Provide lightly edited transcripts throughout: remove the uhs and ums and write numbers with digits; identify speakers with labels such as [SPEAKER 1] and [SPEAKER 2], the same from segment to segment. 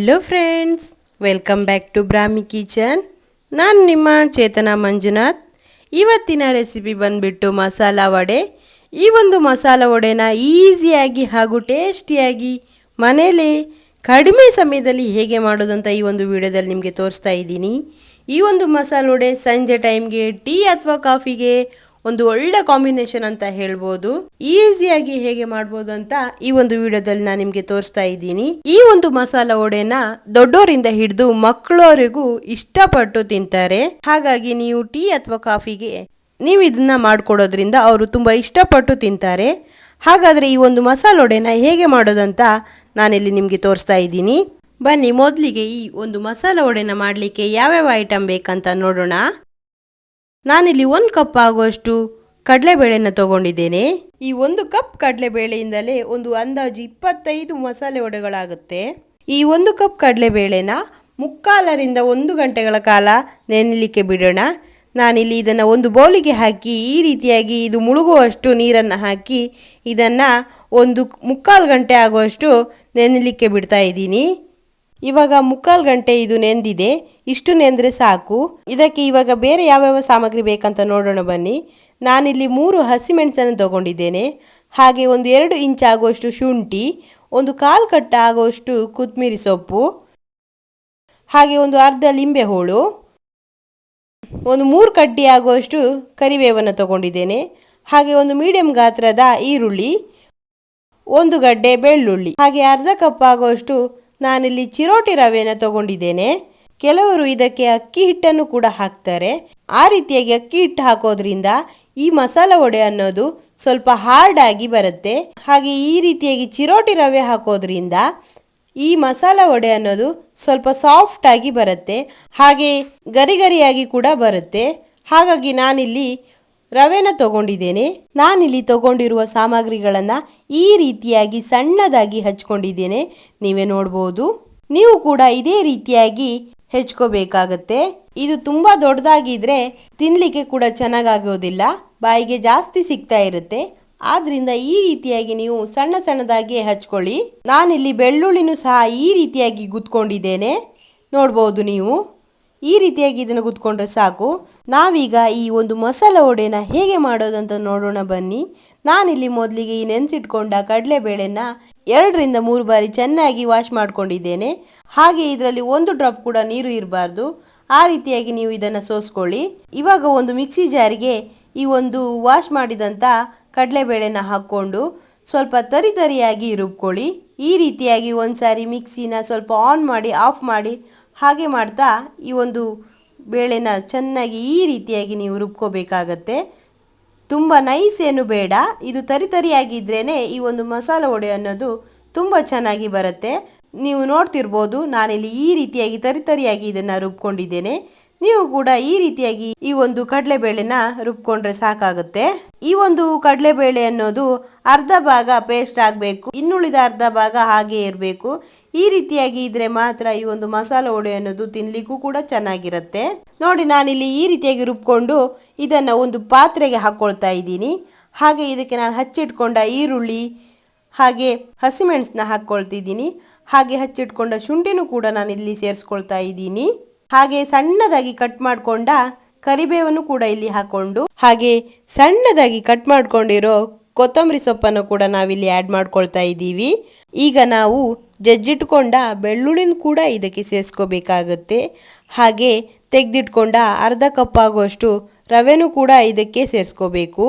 [SPEAKER 1] Hello friends, welcome back to Brahmi kitchen. ನಾನು ನಿಮ್ಮ ಚೇತನಾ ಮಂಜುನಾಥ್. ಇವತ್ತಿನ ರೆಸಿಪಿ ಬಂದುಬಿಟ್ಟು ಮಸಾಲ ವಡೆ. ಈ ಒಂದು ಮಸಾಲ ವಡೆನ ಈಸಿಯಾಗಿ ಹಾಗೂ ಟೇಸ್ಟಿಯಾಗಿ ಮನೇಲಿ ಕಡಿಮೆ ಸಮಯದಲ್ಲಿ ಹೇಗೆ ಮಾಡೋದು ಅಂತ ಈ ಒಂದು ವಿಡಿಯೋದಲ್ಲಿ ನಿಮಗೆ ತೋರಿಸ್ತಾ ಇದ್ದೀನಿ. ಈ ಒಂದು ಮಸಾಲ ವಡೆ ಸಂಜೆ ಟೈಮ್ಗೆ ಟೀ ಅಥವಾ ಕಾಫಿಗೆ ಒಂದು ಒಳ್ಳೆ ಕಾಂಬಿನೇಷನ್ ಅಂತ ಹೇಳ್ಬೋದು. ಈಸಿಯಾಗಿ ಹೇಗೆ ಮಾಡ್ಬೋದು ಅಂತ ಈ ಒಂದು ವಿಡಿಯೋದಲ್ಲಿ ನಾನು ನಿಮ್ಗೆ ತೋರಿಸ್ತಾ ಇದ್ದೀನಿ. ಈ ಒಂದು ಮಸಾಲ ವಡೆನ ದೊಡ್ಡೋರಿಂದ ಹಿಡಿದು ಮಕ್ಕಳವರೆಗೂ ಇಷ್ಟಪಟ್ಟು ತಿಂತಾರೆ. ಹಾಗಾಗಿ ನೀವು ಟೀ ಅಥವಾ ಕಾಫಿಗೆ ನೀವು ಇದನ್ನ ಮಾಡ್ಕೊಡೋದ್ರಿಂದ ಅವರು ತುಂಬಾ ಇಷ್ಟಪಟ್ಟು ತಿಂತಾರೆ. ಹಾಗಾದ್ರೆ ಈ ಒಂದು ಮಸಾಲ ವಡೆನ ಹೇಗೆ ಮಾಡೋದಂತ ನಾನಿಲ್ಲಿ ನಿಮ್ಗೆ ತೋರಿಸ್ತಾ ಇದ್ದೀನಿ. ಬನ್ನಿ, ಮೊದಲಿಗೆ ಈ ಒಂದು ಮಸಾಲ ವಡೆನ ಮಾಡಲಿಕ್ಕೆ ಯಾವ್ಯಾವ ಐಟಮ್ ಬೇಕಂತ ನೋಡೋಣ. ನಾನಿಲ್ಲಿ 1 ಕಪ್ ಆಗುವಷ್ಟು ಕಡಲೆಬೇಳೆನ ತಗೊಂಡಿದ್ದೇನೆ. ಈ 1 ಕಪ್ ಕಡಲೆಬೇಳೆಯಿಂದಲೇ ಒಂದು ಅಂದಾಜು 25 ಮಸಾಲೆ ವಡೆಗಳಾಗುತ್ತೆ. ಈ 1 ಕಪ್ ಕಡಲೆಬೇಳೆನ 3/4 ಗಂಟೆಗಳ ಕಾಲ ನೆನೆಯಲಿಕ್ಕೆ ಬಿಡೋಣ. ನಾನಿಲ್ಲಿ ಇದನ್ನು ಒಂದು ಬೌಲಿಗೆ ಹಾಕಿ ಈ ರೀತಿಯಾಗಿ ಇದು ಮುಳುಗುವಷ್ಟು ನೀರನ್ನು ಹಾಕಿ ಇದನ್ನು 1/4 ಗಂಟೆ ಆಗುವಷ್ಟು ನೆನೆಯಲಿಕ್ಕೆ ಬಿಡ್ತಾ ಇದ್ದೀನಿ. ಇವಾಗ 3/4 ಗಂಟೆ ಇದು ನೆಂದಿದೆ. ಇಷ್ಟು ನೆಂದರೆ ಸಾಕು. ಇದಕ್ಕೆ ಇವಾಗ ಬೇರೆ ಯಾವ್ಯಾವ ಸಾಮಗ್ರಿ ಬೇಕಂತ ನೋಡೋಣ ಬನ್ನಿ. ನಾನಿಲ್ಲಿ 3 ಹಸಿಮೆಣಸನ್ನು ತಗೊಂಡಿದ್ದೇನೆ. ಹಾಗೆ 2 ಇಂಚ್ ಆಗುವಷ್ಟು ಶುಂಠಿ, 1/4 ಕಟ್ಟು ಆಗುವಷ್ಟು ಕೊತ್ತಂಬರಿ ಸೊಪ್ಪು, ಹಾಗೆ ಅರ್ಧ ಲಿಂಬೆ ಹೋಳು, 3 ಕಡ್ಡಿ ಆಗುವಷ್ಟು ಕರಿಬೇವನ್ನು ತಗೊಂಡಿದ್ದೇನೆ. ಹಾಗೆ ಮೀಡಿಯಂ ಗಾತ್ರದ ಈರುಳ್ಳಿ, 1 ಗಡ್ಡೆ ಬೆಳ್ಳುಳ್ಳಿ, ಹಾಗೆ ಅರ್ಧ ಕಪ್ ಆಗುವಷ್ಟು ನಾನಿಲ್ಲಿ ಚಿರೋಟಿ ರವೆನ ತಗೊಂಡಿದ್ದೇನೆ. ಕೆಲವರು ಇದಕ್ಕೆ ಅಕ್ಕಿ ಹಿಟ್ಟನ್ನು ಕೂಡ ಹಾಕ್ತಾರೆ. ಆ ರೀತಿಯಾಗಿ ಅಕ್ಕಿ ಹಿಟ್ಟು ಹಾಕೋದ್ರಿಂದ ಈ ಮಸಾಲ ವಡೆ ಅನ್ನೋದು ಸ್ವಲ್ಪ ಹಾರ್ಡ್ ಆಗಿ ಬರುತ್ತೆ. ಹಾಗೆ ಈ ರೀತಿಯಾಗಿ ಚಿರೋಟಿ ರವೆ ಹಾಕೋದ್ರಿಂದ ಈ ಮಸಾಲ ವಡೆ ಅನ್ನೋದು ಸ್ವಲ್ಪ ಸಾಫ್ಟ್ ಆಗಿ ಬರುತ್ತೆ, ಹಾಗೆ ಗರಿ ಗರಿಯಾಗಿ ಕೂಡ ಬರುತ್ತೆ. ಹಾಗಾಗಿ ನಾನಿಲ್ಲಿ ರವೆನ ತಗೊಂಡಿದ್ದೇನೆ. ನಾನಿಲ್ಲಿ ತಗೊಂಡಿರುವ ಸಾಮಗ್ರಿಗಳನ್ನು ಈ ರೀತಿಯಾಗಿ ಸಣ್ಣದಾಗಿ ಹಚ್ಕೊಂಡಿದ್ದೇನೆ. ನೀವೇ ನೋಡ್ಬೋದು. ನೀವು ಕೂಡ ಇದೇ ರೀತಿಯಾಗಿ ಹೆಚ್ಕೋಬೇಕಾಗತ್ತೆ. ಇದು ತುಂಬಾ ದೊಡ್ಡದಾಗಿದ್ರೆ ತಿನ್ಲಿಕ್ಕೆ ಕೂಡ ಚೆನ್ನಾಗಾಗೋದಿಲ್ಲ, ಬಾಯಿಗೆ ಜಾಸ್ತಿ ಸಿಗ್ತಾ ಇರುತ್ತೆ. ಆದ್ರಿಂದ ಈ ರೀತಿಯಾಗಿ ನೀವು ಸಣ್ಣ ಸಣ್ಣದಾಗಿ ಹಚ್ಕೊಳ್ಳಿ. ನಾನಿಲ್ಲಿ ಬೆಳ್ಳುಳ್ಳಿನೂ ಸಹ ಈ ರೀತಿಯಾಗಿ ಗುದ್ಕೊಂಡಿದ್ದೇನೆ. ನೋಡ್ಬೋದು ನೀವು. ಈ ರೀತಿಯಾಗಿ ಇದನ್ನು ಗುದ್ಕೊಂಡ್ರೆ ಸಾಕು. ನಾವೀಗ ಈ ಒಂದು ಮಸಾಲ ವಡೆನ ಹೇಗೆ ಮಾಡೋದಂತ ನೋಡೋಣ ಬನ್ನಿ. ನಾನಿಲ್ಲಿ ಮೊದಲಿಗೆ ಈ ನೆನೆಸಿಟ್ಕೊಂಡ ಕಡಲೆಬೇಳೆನ 2 ರಿಂದ 3 ಬಾರಿ ಚೆನ್ನಾಗಿ ವಾಶ್ ಮಾಡ್ಕೊಂಡಿದ್ದೇನೆ. ಹಾಗೆ ಇದರಲ್ಲಿ 1 ಡ್ರಾಪ್ ಕೂಡ ನೀರು ಇರಬಾರ್ದು. ಆ ರೀತಿಯಾಗಿ ನೀವು ಇದನ್ನು ಸೋಸ್ಕೊಳ್ಳಿ. ಇವಾಗ ಮಿಕ್ಸಿ ಜಾರಿಗೆ ಈ ವಾಶ್ ಮಾಡಿದಂಥ ಕಡಲೆಬೇಳೆನ ಹಾಕ್ಕೊಂಡು ಸ್ವಲ್ಪ ತರಿಯಾಗಿ ರುಬ್ಕೊಳ್ಳಿ. ಈ ರೀತಿಯಾಗಿ ಒಂದ್ಸಾರಿ ಮಿಕ್ಸಿನ ಸ್ವಲ್ಪ ಆನ್ ಮಾಡಿ ಆಫ್ ಮಾಡಿ ಹಾಗೆ ಮಾಡ್ತಾ ಈ ಬೇಳೆನ ಚೆನ್ನಾಗಿ ಈ ರೀತಿಯಾಗಿ ನೀವು ರುಬ್ಕೋಬೇಕಾಗತ್ತೆ. ತುಂಬ ನೈಸ್ ಏನು ಬೇಡ. ಇದು ತರಿಯಾಗಿದ್ರೇ ಈ ಮಸಾಲ ವಡೆ ಅನ್ನೋದು ತುಂಬ ಚೆನ್ನಾಗಿ ಬರುತ್ತೆ. ನೀವು ನೋಡ್ತಿರ್ಬೋದು, ನಾನಿಲ್ಲಿ ಈ ರೀತಿಯಾಗಿ ತರಿಯಾಗಿ ಇದನ್ನು ರುಬ್ಕೊಂಡಿದ್ದೇನೆ. ನೀವು ಕೂಡ ಈ ರೀತಿಯಾಗಿ ಈ ಕಡಲೆಬೇಳೆನ ರುಬ್ಕೊಂಡ್ರೆ ಸಾಕಾಗುತ್ತೆ. ಈ ಕಡಲೆಬೇಳೆ ಅನ್ನೋದು ಅರ್ಧ ಭಾಗ ಪೇಸ್ಟ್ ಆಗಬೇಕು, ಇನ್ನುಳಿದ ಅರ್ಧ ಭಾಗ ಹಾಗೆ ಇರಬೇಕು. ಈ ರೀತಿಯಾಗಿ ಇದ್ರೆ ಮಾತ್ರ ಈ ಮಸಾಲ ವಡೆ ಅನ್ನೋದು ತಿನ್ಲಿಕ್ಕೂ ಕೂಡ ಚೆನ್ನಾಗಿರುತ್ತೆ. ನೋಡಿ, ನಾನಿಲ್ಲಿ ಈ ರೀತಿಯಾಗಿ ರುಬ್ಕೊಂಡು ಇದನ್ನು ಪಾತ್ರೆಗೆ ಹಾಕೊಳ್ತಾ ಇದ್ದೀನಿ. ಹಾಗೆ ಇದಕ್ಕೆ ನಾನು ಹಚ್ಚಿಟ್ಕೊಂಡ ಈರುಳ್ಳಿ ಹಾಗೆ ಹಸಿಮೆಣಸನ್ನ ಹಾಕ್ಕೊಳ್ತಿದ್ದೀನಿ. ಹಾಗೆ ಹಚ್ಚಿಟ್ಕೊಂಡ ಶುಂಠಿನೂ ಕೂಡ ನಾನು ಇಲ್ಲಿ ಸೇರಿಸ್ಕೊಳ್ತಾ ಇದ್ದೀನಿ. ಹಾಗೆ ಸಣ್ಣದಾಗಿ ಕಟ್ ಮಾಡ್ಕೊಂಡ ಕರಿಬೇವನ್ನು ಕೂಡ ಇಲ್ಲಿ ಹಾಕೊಂಡು, ಹಾಗೆ ಸಣ್ಣದಾಗಿ ಕಟ್ ಮಾಡ್ಕೊಂಡಿರೋ ಕೊತ್ತಂಬರಿ ಸೊಪ್ಪನ್ನು ಕೂಡ ನಾವಿಲ್ಲಿ ಆ್ಯಡ್ ಮಾಡ್ಕೊಳ್ತಾ ಇದ್ದೀವಿ. ಈಗ ನಾವು ಜಜ್ಜಿಟ್ಕೊಂಡ ಬೆಳ್ಳುಳ್ಳಿನ ಕೂಡ ಇದಕ್ಕೆ ಸೇರಿಸ್ಕೋಬೇಕಾಗತ್ತೆ. ಹಾಗೆ ತೆಗೆದಿಟ್ಕೊಂಡ ಅರ್ಧ ಕಪ್ ಆಗುವಷ್ಟು ರವೆನೂ ಕೂಡ ಇದಕ್ಕೆ ಸೇರಿಸ್ಕೋಬೇಕು.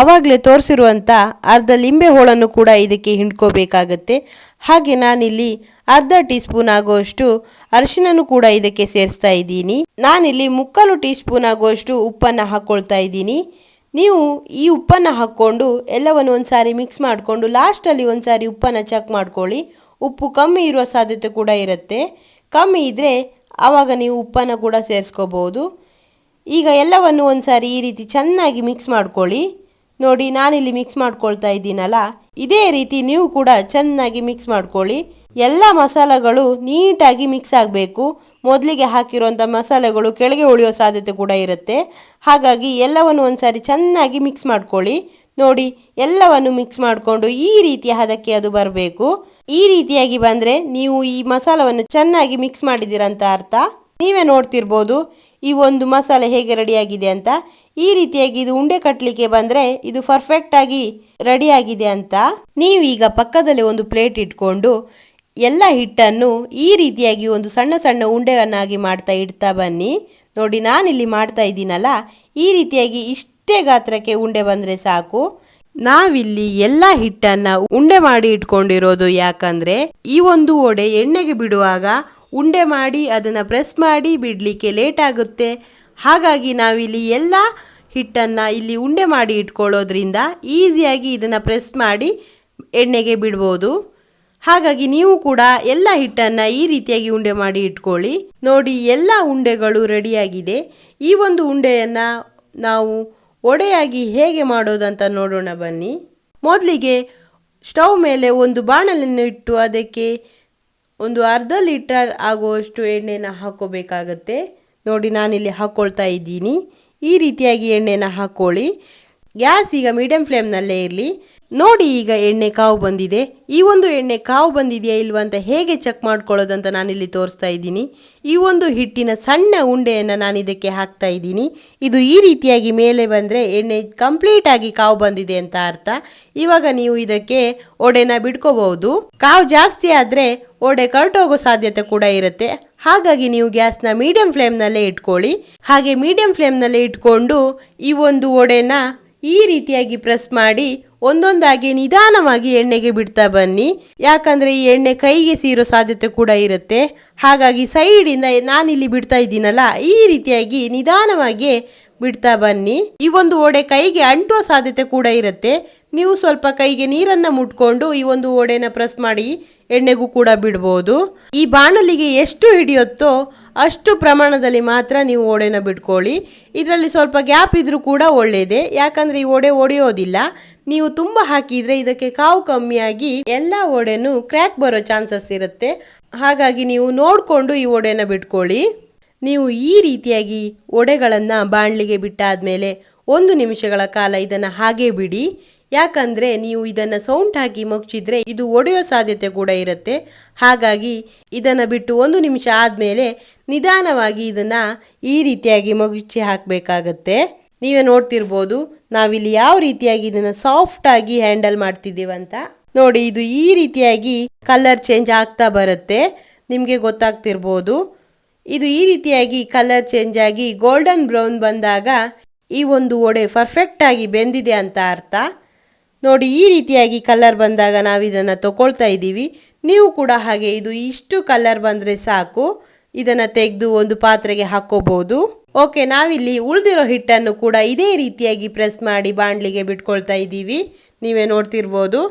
[SPEAKER 1] ಆವಾಗಲೇ ತೋರಿಸಿರುವಂಥ ಅರ್ಧ ಲಿಂಬೆ ಹೋಳನ್ನು ಕೂಡ ಇದಕ್ಕೆ ಹಿಂಡ್ಕೋಬೇಕಾಗತ್ತೆ. ಹಾಗೆ ನಾನಿಲ್ಲಿ ಅರ್ಧ ಟೀ ಸ್ಪೂನ್ ಆಗುವಷ್ಟು ಅರಿಶಿನೂ ಕೂಡ ಇದಕ್ಕೆ ಸೇರಿಸ್ತಾ ಇದ್ದೀನಿ. ನಾನಿಲ್ಲಿ 3/4 ಟೀ ಸ್ಪೂನ್ ಆಗುವಷ್ಟು ಉಪ್ಪನ್ನು ಹಾಕ್ಕೊಳ್ತಾ ಇದ್ದೀನಿ. ನೀವು ಈ ಉಪ್ಪನ್ನು ಹಾಕ್ಕೊಂಡು ಎಲ್ಲವನ್ನು ಒಂದ್ಸಾರಿ ಮಿಕ್ಸ್ ಮಾಡಿಕೊಂಡು ಲಾಸ್ಟಲ್ಲಿ ಒಂದ್ಸಾರಿ ಉಪ್ಪನ್ನು ಚೆಕ್ ಮಾಡ್ಕೊಳ್ಳಿ. ಉಪ್ಪು ಕಮ್ಮಿ ಇರುವ ಸಾಧ್ಯತೆ ಕೂಡ ಇರುತ್ತೆ. ಕಮ್ಮಿ ಇದ್ದರೆ ಆವಾಗ ನೀವು ಉಪ್ಪನ್ನು ಕೂಡ ಸೇರಿಸ್ಕೋಬೋದು. ಈಗ ಎಲ್ಲವನ್ನು ಒಂದ್ಸಾರಿ ಈ ರೀತಿ ಚೆನ್ನಾಗಿ ಮಿಕ್ಸ್ ಮಾಡ್ಕೊಳ್ಳಿ. ನೋಡಿ, ನಾನಿಲ್ಲಿ ಮಿಕ್ಸ್ ಮಾಡ್ಕೊಳ್ತಾ ಇದ್ದೀನಲ್ಲ, ಇದೇ ರೀತಿ ನೀವು ಕೂಡ ಚೆನ್ನಾಗಿ ಮಿಕ್ಸ್ ಮಾಡ್ಕೊಳ್ಳಿ. ಎಲ್ಲ ಮಸಾಲೆಗಳು ನೀಟಾಗಿ ಮಿಕ್ಸ್ ಆಗಬೇಕು. ಮೊದಲಿಗೆ ಹಾಕಿರುವಂಥ ಮಸಾಲೆಗಳು ಕೆಳಗೆ ಉಳಿಯೋ ಸಾಧ್ಯತೆ ಕೂಡ ಇರುತ್ತೆ. ಹಾಗಾಗಿ ಎಲ್ಲವನ್ನು ಒಂದ್ಸಾರಿ ಚೆನ್ನಾಗಿ ಮಿಕ್ಸ್ ಮಾಡ್ಕೊಳ್ಳಿ. ನೋಡಿ ಎಲ್ಲವನ್ನು ಮಿಕ್ಸ್ ಮಾಡಿಕೊಂಡು ಈ ರೀತಿಯ ಹದಕ್ಕೆ ಅದು ಬರಬೇಕು. ಈ ರೀತಿಯಾಗಿ ಬಂದರೆ ನೀವು ಈ ಮಸಾಲವನ್ನು ಚೆನ್ನಾಗಿ ಮಿಕ್ಸ್ ಮಾಡಿದ್ದೀರಂತ ಅರ್ಥ. ನೀವೇ ನೋಡ್ತಿರ್ಬೋದು ಈ ಒಂದು ಮಸಾಲೆ ಹೇಗೆ ರೆಡಿಯಾಗಿದೆ ಅಂತ. ಈ ರೀತಿಯಾಗಿ ಇದು ಉಂಡೆ ಕಟ್ಟಲಿಕ್ಕೆ ಬಂದರೆ ಇದು ಪರ್ಫೆಕ್ಟ್ ಆಗಿ ರೆಡಿಯಾಗಿದೆ ಅಂತ. ನೀವೀಗ ಪಕ್ಕದಲ್ಲಿ ಒಂದು ಪ್ಲೇಟ್ ಇಟ್ಕೊಂಡು ಎಲ್ಲ ಹಿಟ್ಟನ್ನು ಈ ರೀತಿಯಾಗಿ ಒಂದು ಸಣ್ಣ ಸಣ್ಣ ಉಂಡೆಯನ್ನಾಗಿ ಮಾಡ್ತಾ ಇಡ್ತಾ ಬನ್ನಿ. ನೋಡಿ ನಾನಿಲ್ಲಿ ಮಾಡ್ತಾ ಇದ್ದೀನಲ್ಲ, ಈ ರೀತಿಯಾಗಿ ಇಷ್ಟೇ ಗಾತ್ರಕ್ಕೆ ಉಂಡೆ ಬಂದರೆ ಸಾಕು. ನಾವಿಲ್ಲಿ ಎಲ್ಲ ಹಿಟ್ಟನ್ನು ಉಂಡೆ ಮಾಡಿ ಇಟ್ಕೊಂಡಿರೋದು ಯಾಕಂದರೆ ಈ ಒಂದು ವಡೆ ಎಣ್ಣೆಗೆ ಬಿಡುವಾಗ ಉಂಡೆ ಮಾಡಿ ಅದನ್ನು ಪ್ರೆಸ್ ಮಾಡಿ ಬಿಡಲಿಕ್ಕೆ ಲೇಟ್ ಆಗುತ್ತೆ. ಹಾಗಾಗಿ ನಾವಿಲ್ಲಿ ಎಲ್ಲ ಹಿಟ್ಟನ್ನು ಇಲ್ಲಿ ಉಂಡೆ ಮಾಡಿ ಇಟ್ಕೊಳ್ಳೋದ್ರಿಂದ ಈಸಿಯಾಗಿ ಇದನ್ನು ಪ್ರೆಸ್ ಮಾಡಿ ಎಣ್ಣೆಗೆ ಬಿಡ್ಬೋದು. ಹಾಗಾಗಿ ನೀವು ಕೂಡ ಎಲ್ಲ ಹಿಟ್ಟನ್ನು ಈ ರೀತಿಯಾಗಿ ಉಂಡೆ ಮಾಡಿ ಇಟ್ಕೊಳ್ಳಿ. ನೋಡಿ ಎಲ್ಲ ಉಂಡೆಗಳು ರೆಡಿಯಾಗಿದೆ. ಈ ಒಂದು ಉಂಡೆಯನ್ನು ನಾವು ವಡೆಯಾಗಿ ಹೇಗೆ ಮಾಡೋದಂತ ನೋಡೋಣ ಬನ್ನಿ. ಮೊದಲಿಗೆ ಸ್ಟವ್ ಮೇಲೆ ಒಂದು ಬಾಣಲೆಯನ್ನು ಇಟ್ಟು ಅದಕ್ಕೆ ಒಂದು ಅರ್ಧ ಲೀಟರ್ ಆಗುವಷ್ಟು ಎಣ್ಣೆನ ಹಾಕೋಬೇಕಾಗತ್ತೆ. ನೋಡಿ ನಾನಿಲ್ಲಿ ಹಾಕ್ಕೊಳ್ತಾ ಇದ್ದೀನಿ. ಈ ರೀತಿಯಾಗಿ ಎಣ್ಣೆನ ಹಾಕ್ಕೊಳ್ಳಿ. ಗ್ಯಾಸ್ ಈಗ ಮೀಡಿಯಂ ಫ್ಲೇಮ್ನಲ್ಲೇ ಇರಲಿ. ನೋಡಿ ಈಗ ಎಣ್ಣೆ ಕಾವು ಬಂದಿದೆ. ಈ ಒಂದು ಎಣ್ಣೆ ಕಾವು ಬಂದಿದೆಯಾ ಇಲ್ವಾ ಅಂತ ಹೇಗೆ ಚೆಕ್ ಮಾಡ್ಕೊಳ್ಳೋದಂತ ನಾನಿಲ್ಲಿ ತೋರಿಸ್ತಾ ಇದ್ದೀನಿ. ಈ ಒಂದು ಹಿಟ್ಟಿನ ಸಣ್ಣ ಉಂಡೆಯನ್ನು ನಾನು ಇದಕ್ಕೆ ಹಾಕ್ತಾ ಇದ್ದೀನಿ. ಇದು ಈ ರೀತಿಯಾಗಿ ಮೇಲೆ ಬಂದರೆ ಎಣ್ಣೆ ಕಂಪ್ಲೀಟ್ ಆಗಿ ಕಾವು ಬಂದಿದೆ ಅಂತ ಅರ್ಥ. ಇವಾಗ ನೀವು ಇದಕ್ಕೆ ವಡೆನ ಬಿಡ್ಕೋಬಹುದು. ಕಾವು ಜಾಸ್ತಿ ಆದರೆ ವಡೆ ಕರ್ಟೋಗೋ ಸಾಧ್ಯತೆ ಕೂಡ ಇರುತ್ತೆ. ಹಾಗಾಗಿ ನೀವು ಗ್ಯಾಸ್ನ ಮೀಡಿಯಂ ಫ್ಲೇಮ್ನಲ್ಲೇ ಇಟ್ಕೊಳ್ಳಿ. ಹಾಗೆ ಮೀಡಿಯಂ ಫ್ಲೇಮ್ನಲ್ಲೇ ಇಟ್ಕೊಂಡು ಈ ಒಂದು ವಡೆನ ಈ ರೀತಿಯಾಗಿ ಪ್ರೆಸ್ ಮಾಡಿ ಒಂದೊಂದಾಗಿ ನಿಧಾನವಾಗಿ ಎಣ್ಣೆಗೆ ಬಿಡ್ತಾ ಬನ್ನಿ. ಯಾಕಂದರೆ ಈ ಎಣ್ಣೆ ಕೈಗೆ ಸೇರೋ ಸಾಧ್ಯತೆ ಕೂಡ ಇರುತ್ತೆ. ಹಾಗಾಗಿ ಸೈಡಿಂದ ನಾನಿಲ್ಲಿ ಬಿಡ್ತಾ ಇದ್ದೀನಲ್ಲ, ಈ ರೀತಿಯಾಗಿ ನಿಧಾನವಾಗಿ ಬಿಡ್ತಾ ಬನ್ನಿ. ಈ ಒಂದು ವಡೆ ಕೈಗೆ ಅಂಟುವ ಸಾಧ್ಯತೆ ಕೂಡ ಇರುತ್ತೆ. ನೀವು ಸ್ವಲ್ಪ ಕೈಗೆ ನೀರನ್ನು ಮುಟ್ಕೊಂಡು ಈ ಒಂದು ವಡೆನ ಪ್ರೆಸ್ ಮಾಡಿ ಎಣ್ಣೆಗೂ ಕೂಡ ಬಿಡ್ಬೋದು. ಈ ಬಾಣಲಿಗೆ ಎಷ್ಟು ಹಿಡಿಯುತ್ತೋ ಅಷ್ಟು ಪ್ರಮಾಣದಲ್ಲಿ ಮಾತ್ರ ನೀವು ವಡೆನ ಬಿಟ್ಕೊಳ್ಳಿ. ಇದರಲ್ಲಿ ಸ್ವಲ್ಪ ಗ್ಯಾಪ್ ಇದ್ರೂ ಕೂಡ ಒಳ್ಳೆಯದೇ, ಯಾಕಂದರೆ ಈ ವಡೆ ಒಡೆಯೋದಿಲ್ಲ. ನೀವು ತುಂಬ ಹಾಕಿದರೆ ಇದಕ್ಕೆ ಕಾವು ಕಮ್ಮಿಯಾಗಿ ಎಲ್ಲ ವಡೆನೂ ಕ್ರ್ಯಾಕ್ ಬರೋ ಚಾನ್ಸಸ್ ಇರುತ್ತೆ. ಹಾಗಾಗಿ ನೀವು ನೋಡಿಕೊಂಡು ಈ ವಡೆನ ಬಿಟ್ಕೊಳ್ಳಿ. ನೀವು ಈ ರೀತಿಯಾಗಿ ವಡೆಗಳನ್ನು ಬಾಣಲಿಗೆ ಬಿಟ್ಟಾದಮೇಲೆ 1 ನಿಮಿಷಗಳ ಕಾಲ ಇದನ್ನು ಹಾಗೆ ಬಿಡಿ. ಯಾಕಂದರೆ ನೀವು ಇದನ್ನು ಸೌಂಡ್ ಹಾಕಿ ಮುಚ್ಚಿದ್ರೆ ಇದು ಒಡೆಯೋ ಸಾಧ್ಯತೆ ಕೂಡ ಇರುತ್ತೆ. ಹಾಗಾಗಿ ಇದನ್ನು ಬಿಟ್ಟು 1 ನಿಮಿಷ ಆದಮೇಲೆ ನಿಧಾನವಾಗಿ ಇದನ್ನು ಈ ರೀತಿಯಾಗಿ ಮುಚ್ಚಿ ಹಾಕಬೇಕಾಗತ್ತೆ. ನೀವೇ ನೋಡ್ತಿರ್ಬೋದು ನಾವಿಲ್ಲಿ ಯಾವ ರೀತಿಯಾಗಿ ಇದನ್ನು ಸಾಫ್ಟಾಗಿ ಹ್ಯಾಂಡಲ್ ಮಾಡ್ತಿದ್ದೀವಂತ. ನೋಡಿ ಇದು ಈ ರೀತಿಯಾಗಿ ಕಲರ್ ಚೇಂಜ್ ಆಗ್ತಾ ಬರುತ್ತೆ, ನಿಮಗೆ ಗೊತ್ತಾಗ್ತಿರ್ಬೋದು. ಇದು ಈ ರೀತಿಯಾಗಿ ಕಲರ್ ಚೇಂಜ್ ಆಗಿ ಗೋಲ್ಡನ್ ಬ್ರೌನ್ ಬಂದಾಗ ಈ ಒಂದು ವಡೆ ಪರ್ಫೆಕ್ಟಾಗಿ ಬೆಂದಿದೆ ಅಂತ ಅರ್ಥ. ನೋಡಿ ಈ ರೀತಿಯಾಗಿ ಕಲರ್ ಬಂದಾಗ ನಾವು ಇದನ್ನು ತಗೊಳ್ತಾ ಇದ್ದೀವಿ. ನೀವು ಕೂಡ ಹಾಗೆ ಇದು ಇಷ್ಟು ಕಲರ್ ಬಂದರೆ ಸಾಕು. ಇದನ್ನು ತೆಗೆದು ಒಂದು ಪಾತ್ರೆಗೆ ಹಾಕೋಬಹುದು. ಓಕೆ, ನಾವಿಲ್ಲಿ ಉಳಿದಿರೋ ಹಿಟ್ಟನ್ನು ಕೂಡ ಇದೇ ರೀತಿಯಾಗಿ ಪ್ರೆಸ್ ಮಾಡಿ ಬಾಣಲಿಗೆ ಬಿಟ್ಕೊಳ್ತಾ ಇದ್ದೀವಿ. ನೀವೇ ನೋಡ್ತಿರ್ಬೋದು.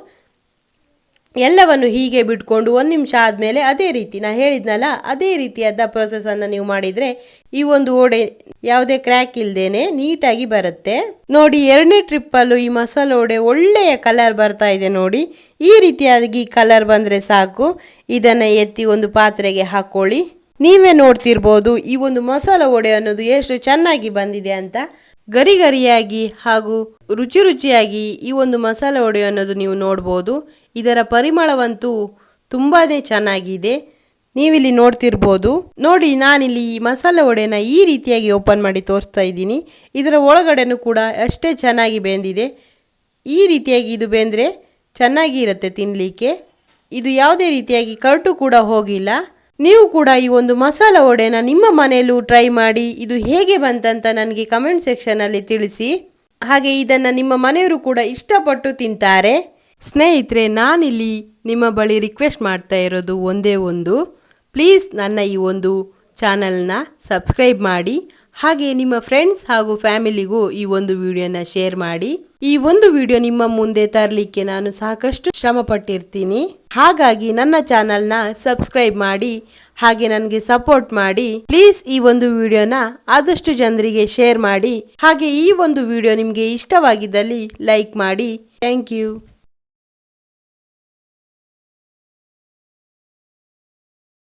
[SPEAKER 1] ಎಲ್ಲವನ್ನು ಹೀಗೆ ಬಿಟ್ಕೊಂಡು 1 ನಿಮಿಷ ಆದಮೇಲೆ ಅದೇ ರೀತಿ ನಾನು ಹೇಳಿದ್ನಲ್ಲ, ಅದೇ ರೀತಿಯಾದ ಪ್ರೊಸೆಸನ್ನು ನೀವು ಮಾಡಿದರೆ ಈ ಒಂದು ವಡೆ ಯಾವುದೇ ಕ್ರ್ಯಾಕ್ ಇಲ್ಲದೇನೆ ನೀಟಾಗಿ ಬರುತ್ತೆ. ನೋಡಿ 2ನೇ ಟ್ರಿಪ್ಪಲ್ಲೂ ಈ ಮಸಾಲೆ ವಡೆ ಒಳ್ಳೆಯ ಕಲರ್ ಬರ್ತಾ ಇದೆ. ನೋಡಿ ಈ ರೀತಿಯಾಗಿ ಕಲರ್ ಬಂದರೆ ಸಾಕು. ಇದನ್ನು ಎತ್ತಿ ಒಂದು ಪಾತ್ರೆಗೆ ಹಾಕ್ಕೊಳ್ಳಿ. ನೀವೇ ನೋಡ್ತಿರ್ಬೋದು ಈ ಒಂದು ಮಸಾಲೆ ವಡೆ ಅನ್ನೋದು ಎಷ್ಟು ಚೆನ್ನಾಗಿ ಬಂದಿದೆ ಅಂತ. ಗರಿ ಗರಿಯಾಗಿ ಹಾಗೂ ರುಚಿ ರುಚಿಯಾಗಿ ಈ ಒಂದು ಮಸಾಲೆ ವಡೆ ಅನ್ನೋದು ನೀವು ನೋಡ್ಬೋದು. ಇದರ ಪರಿಮಳವಂತೂ ತುಂಬಾ ಚೆನ್ನಾಗಿದೆ. ನೀವಿಲ್ಲಿ ನೋಡ್ತಿರ್ಬೋದು. ನೋಡಿ ನಾನಿಲ್ಲಿ ಈ ಮಸಾಲೆ ವಡೆನ ಈ ರೀತಿಯಾಗಿ ಓಪನ್ ಮಾಡಿ ತೋರಿಸ್ತಾ ಇದ್ದೀನಿ. ಇದರ ಒಳಗಡೆನೂ ಕೂಡ ಅಷ್ಟೇ ಚೆನ್ನಾಗಿ ಬೆಂದಿದೆ. ಈ ರೀತಿಯಾಗಿ ಇದು ಬೆಂದರೆ ಚೆನ್ನಾಗಿ ಇರುತ್ತೆ ತಿನ್ನಲಿಕ್ಕೆ. ಇದು ಯಾವುದೇ ರೀತಿಯಾಗಿ ಕರ್ಟು ಕೂಡ ಹೋಗಿಲ್ಲ. ನೀವು ಕೂಡ ಈ ಒಂದು ಮಸಾಲೆ ವಡೆನ ನಿಮ್ಮ ಮನೆಯಲ್ಲೂ ಟ್ರೈ ಮಾಡಿ ಇದು ಹೇಗೆ ಬಂತಂತ ನನಗೆ ಕಮೆಂಟ್ ಸೆಕ್ಷನಲ್ಲಿ ತಿಳಿಸಿ. ಹಾಗೆ ಇದನ್ನು ನಿಮ್ಮ ಮನೆಯವರು ಕೂಡ ಇಷ್ಟಪಟ್ಟು ತಿಂತಾರೆ. ಸ್ನೇಹಿತರೆ, ನಾನಿಲ್ಲಿ ನಿಮ್ಮ ಬಳಿ ರಿಕ್ವೆಸ್ಟ್ ಮಾಡ್ತಾ ಇರೋದು ಒಂದೇ ಒಂದು, ಪ್ಲೀಸ್ ನನ್ನ ಈ ಒಂದು ಚಾನಲ್ನ ಸಬ್ಸ್ಕ್ರೈಬ್ ಮಾಡಿ. ಹಾಗೆ ನಿಮ್ಮ ಫ್ರೆಂಡ್ಸ್ ಹಾಗೂ ಫ್ಯಾಮಿಲಿಗೂ ಈ ಒಂದು ವಿಡಿಯೋನ ಶೇರ್ ಮಾಡಿ. ಈ ಒಂದು ವಿಡಿಯೋ ನಿಮ್ಮ ಮುಂದೆ ತರಲಿಕ್ಕೆ ನಾನು ಸಾಕಷ್ಟು ಶ್ರಮ ಪಟ್ಟಿರ್ತೀನಿ. ಹಾಗಾಗಿ ನನ್ನ ಚಾನಲ್ನ ಸಬ್ಸ್ಕ್ರೈಬ್ ಮಾಡಿ ಹಾಗೆ ನನಗೆ ಸಪೋರ್ಟ್ ಮಾಡಿ. ಪ್ಲೀಸ್ ಈ ಒಂದು ವಿಡಿಯೋನ ಆದಷ್ಟು ಜನರಿಗೆ ಶೇರ್ ಮಾಡಿ. ಹಾಗೆ ಈ ಒಂದು ವಿಡಿಯೋ ನಿಮಗೆ ಇಷ್ಟವಾಗಿದ್ದಲ್ಲಿ ಲೈಕ್ ಮಾಡಿ. Thank you.